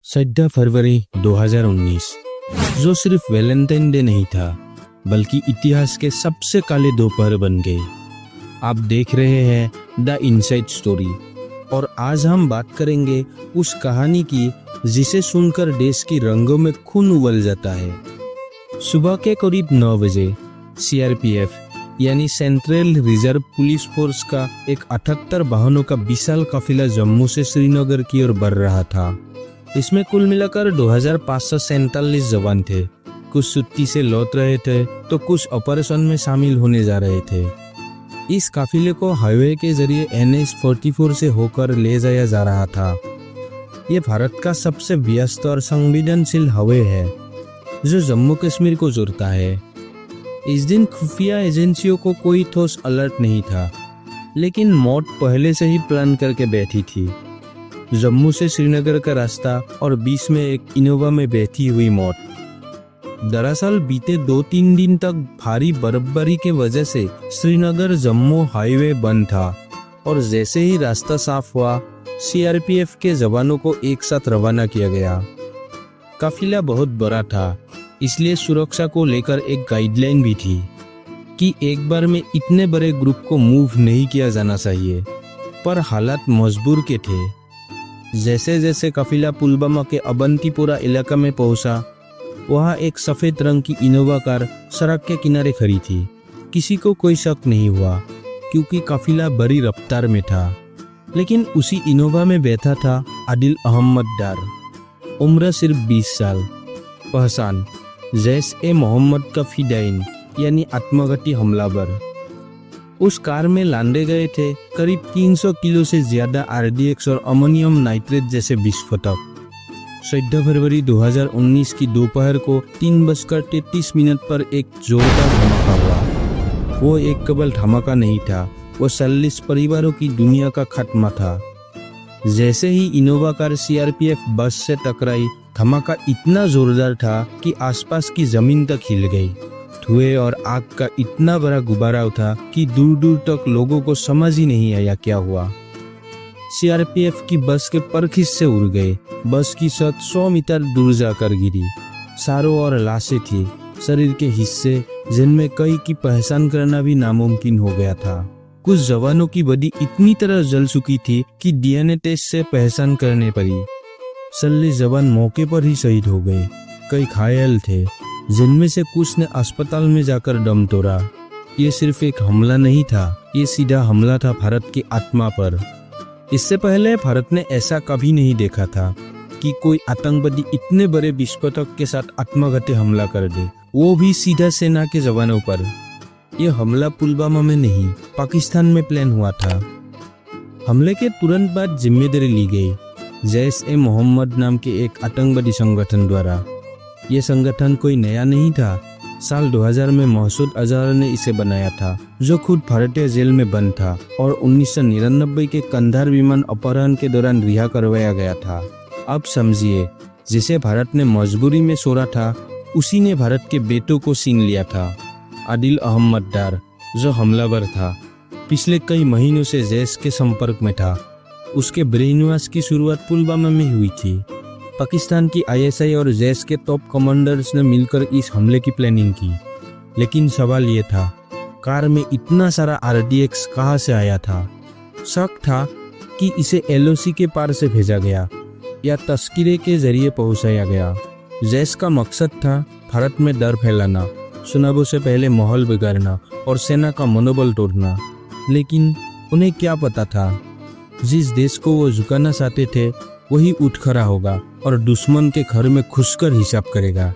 14 फरवरी 2019 जो सिर्फ Valentine day नहीं था बल्कि इतिहास के सबसे काले दोपहर बन गए। आप देख रहे हैं द इनसाइड स्टोरी और आज हम बात करेंगे उस कहानी की जिसे सुनकर देश की रंगों में खून उबल जाता है। सुबह के करीब 9 बजे सीआरपीएफ यानी सेंट्रल रिजर्व पुलिस फोर्स का एक 78 वाहनों का विशाल काफिला जम्मू से श्रीनगर की ओर बढ़ रहा था। इसमें कुल मिलाकर 2547 जवान थे। कुछ छुट्टी से लौट रहे थे तो कुछ ऑपरेशन में शामिल होने जा रहे थे। इस काफिले को हाईवे के जरिए NH 44 से होकर ले जाया जा रहा था। ये भारत का सबसे व्यस्त और संवेदनशील हाईवे है जो जम्मू कश्मीर को जोड़ता है। इस दिन खुफिया एजेंसियों को कोई ठोस अलर्ट नहीं था, लेकिन मौत पहले से ही प्लान करके बैठी थी। जम्मू से श्रीनगर का रास्ता और बीच में एक इनोवा में बैठी हुई मौत। दरअसल बीते 2-3 दिन तक भारी बर्फबारी के वजह से श्रीनगर जम्मू हाईवे बंद था और जैसे ही रास्ता साफ हुआ सीआरपीएफ के जवानों को एक साथ रवाना किया गया। काफिला बहुत बड़ा था, इसलिए सुरक्षा को लेकर एक गाइडलाइन भी थी कि एक बार में इतने बड़े ग्रुप को मूव नहीं किया जाना चाहिए, पर हालात मजबूर के थे। जैसे जैसे काफिला पुलवामा के अवंतीपोरा इलाका में पहुंचा, वहां एक सफेद रंग की इनोवा कार सड़क के किनारे खड़ी थी। किसी को कोई शक नहीं हुआ क्योंकि काफिला बड़ी रफ्तार में था। लेकिन उसी इनोवा में बैठा था आदिल अहमद डार, उम्र सिर्फ 20 साल। पहचान जैश-ए-मोहम्मद का फिदायीन यानी आत्मघाती हमलावर। उस कार में लादे गए थे करीब 300 किलो से ज्यादा RDX और अमोनियम नाइट्रेट जैसे विस्फोटक। 14 फरवरी 2019 की दोपहर को 3:33 पर एक जोरदार धमाका हुआ। वो एक केवल धमाका नहीं था, वो 40 परिवारों की दुनिया का खात्मा था। जैसे ही इनोवा कार सीआरपीएफ बस से टकराई, धमाका इतना जोरदार था कि आसपास की जमीन तक हिल गई। धुएं और आग का इतना बड़ा गुब्बारा उठा कि दूर दूर तक लोगों को समझ ही नहीं आया क्या हुआ। सीआरपीएफ की बस के पंख हिस्से उड़ गए। बस की छत 100 मीटर दूर जाकर गिरी। चारों ओर लाशें थी, शरीर के हिस्से जिनमें कई की पहचान करना भी नामुमकिन हो गया था। कुछ जवानों की बॉडी इतनी तरह जल चुकी थी कि DNA टेस्ट से पहचान करने पड़ी। 40 जवान मौके पर ही शहीद हो गए। कई घायल थे, जिनमें से कुछ ने अस्पताल में जाकर दम तोड़ा। ये सिर्फ एक हमला नहीं था, ये सीधा हमला था भारत की आत्मा पर। इससे पहले भारत ने ऐसा कभी नहीं देखा था कि कोई आतंकवादी इतने बड़े विस्फोटक के साथ आत्मघाती हमला कर दे, वो भी सीधा सेना के जवानों पर। यह हमला पुलवामा में नहीं, पाकिस्तान में प्लान हुआ था। हमले के तुरंत बाद जिम्मेदारी ली गई जैश-ए-मोहम्मद नाम के एक आतंकवादी संगठन द्वारा। ये संगठन कोई नया नहीं था। साल 2000 में मसूद अजहर ने इसे बनाया था, जो खुद भारतीय जेल में बंद था और 1999 के कंधार विमान अपहरण के दौरान रिहा करवाया गया था। अब समझिए, जिसे भारत ने मजबूरी में छोड़ा था, उसी ने भारत के बेटों को छीन लिया था। आदिल अहमद डार, जो हमलावर था, पिछले कई महीनों से जैश के संपर्क में था। उसके ब्रेन वॉश की शुरुआत पुलवामा में हुई थी। पाकिस्तान की ISI और जैश के टॉप कमांडर्स ने मिलकर इस हमले की प्लानिंग की। लेकिन सवाल ये था, कार में इतना सारा RDX कहाँ से आया था? शक था कि इसे LOC के पार से भेजा गया या तस्करे के जरिए पहुंचाया गया। जैश का मकसद था भारत में डर फैलाना, चुनावों से पहले माहौल बिगाड़ना और सेना का मनोबल तोड़ना। लेकिन उन्हें क्या पता था, जिस देश को वो झुकाना चाहते थे वही उठ खड़ा होगा और दुश्मन के घर में घुसकर हिसाब करेगा।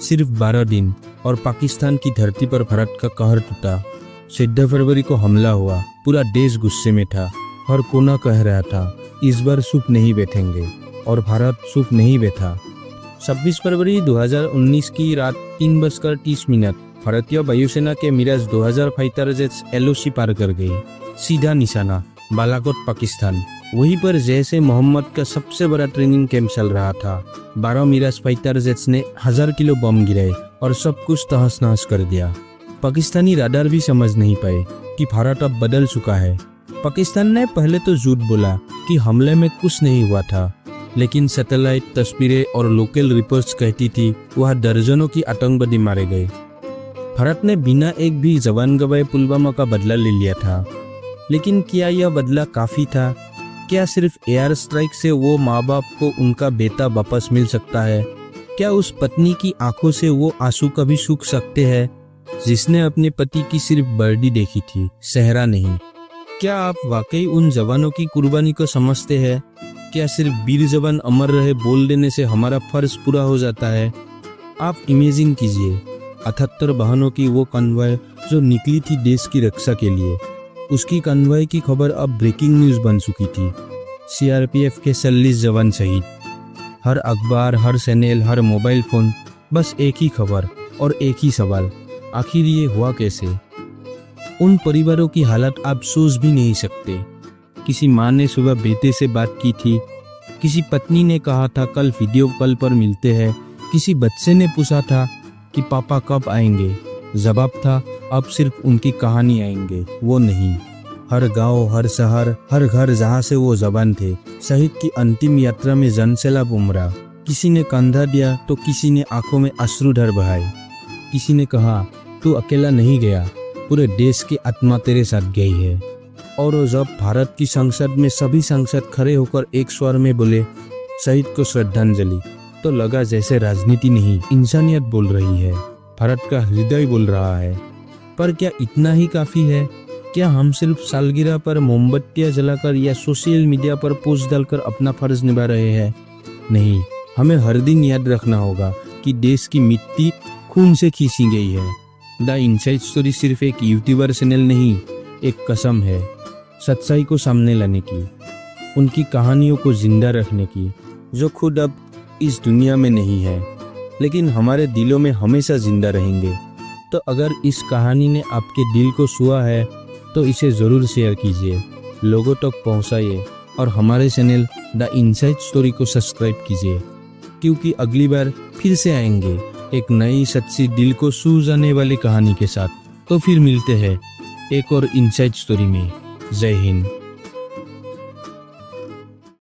सिर्फ 12 दिन और पाकिस्तान की धरती पर भारत का कहर टूटा। 14 फरवरी को हमला हुआ। पूरा देश गुस्से में था। हर कोना कह रहा था, इस बार चुप नहीं बैठेंगे, और भारत चुप नहीं बैठा। 26 फरवरी 2019 की रात 3:30 भारतीय वायुसेना के मिराज 2000 फाइटर जेट्स LOC पार कर गई। सीधा निशाना बालाकोट, पाकिस्तान। वहीं पर जैश-ए-मोहम्मद का सबसे बड़ा ट्रेनिंग कैंप चल रहा था। 12 मिराज फाइटर जेट्स ने 1000 किलो बम गिराए और सब कुछ तहस नहस कर दिया। पाकिस्तानी राडार भी समझ नहीं पाए कि भारत अब बदल चुका है। पाकिस्तान ने पहले तो झूठ बोला कि हमले में कुछ नहीं हुआ था, लेकिन सैटेलाइट तस्वीरें और लोकल रिपोर्ट्स कहती थी वह दर्जनों की आतंकवादी मारे गए। भारत ने बिना एक भी जवान गवाए पुलवामा का बदला ले लिया था, लेकिन क्या यह बदला काफ़ी था? क्या सिर्फ एयर स्ट्राइक से वो माँ बाप को उनका बेटा वापस मिल सकता है? क्या उस पत्नी की आंखों से वो आंसू कभी सूख सकते हैं जिसने अपने पति की सिर्फ बर्डी देखी थी, सहरा नहीं? क्या आप वाकई उन जवानों की कुर्बानी को समझते हैं? क्या सिर्फ वीर जवान अमर रहे बोल देने से हमारा फर्ज पूरा हो जाता है? आप इमेजिन कीजिए 78 वाहनों की वो कन्वॉय जो निकली थी देश की रक्षा के लिए। उसकी कन्वॉय की खबर अब ब्रेकिंग न्यूज़ बन चुकी थी। सीआरपीएफ के 40 जवान शहीद। हर अखबार, हर चैनल, हर मोबाइल फ़ोन, बस एक ही खबर और एक ही सवाल, आखिर ये हुआ कैसे? उन परिवारों की हालत आप सोच भी नहीं सकते। किसी माँ ने सुबह बेटे से बात की थी, किसी पत्नी ने कहा था कल वीडियो कॉल पर मिलते हैं, किसी बच्चे ने पूछा था कि पापा कब आएंगे। जवाब था अब सिर्फ उनकी कहानी आएंगे, वो नहीं। हर गांव, हर शहर, हर घर जहां से वो जवान थे, शहीद की अंतिम यात्रा में जनसैलाब उमड़ा। किसी ने कंधा दिया तो किसी ने आंखों में अश्रुधार बहाए। किसी ने कहा तू अकेला नहीं गया, पूरे देश की आत्मा तेरे साथ गई है। और जब भारत की संसद में सभी सांसद खड़े होकर एक स्वर में बोले शहीद को श्रद्धांजलि, तो लगा जैसे राजनीति नहीं इंसानियत बोल रही है, भारत का हृदय बोल रहा है। पर क्या इतना ही काफी है? क्या हम सिर्फ सालगिरह पर मोमबत्तियां जलाकर या सोशल मीडिया पर पोस्ट डालकर अपना फर्ज निभा रहे हैं? नहीं, हमें हर दिन याद रखना होगा कि देश की मिट्टी खून से खींची गई है। द इनसाइड स्टोरी सिर्फ एक यूट्यूबर चैनल नहीं, एक कसम है सच्चाई को सामने लाने की, उनकी कहानियों को जिंदा रखने की, जो खुद अब इस दुनिया में नहीं है लेकिन हमारे दिलों में हमेशा जिंदा रहेंगे। तो अगर इस कहानी ने आपके दिल को छुआ है तो इसे ज़रूर शेयर कीजिए, लोगों तक पहुंचाइए और हमारे चैनल द इनसाइड स्टोरी को सब्सक्राइब कीजिए, क्योंकि अगली बार फिर से आएंगे एक नई सच्ची दिल को छू जाने वाली कहानी के साथ। तो फिर मिलते हैं एक और इनसाइड स्टोरी में। जय हिंद।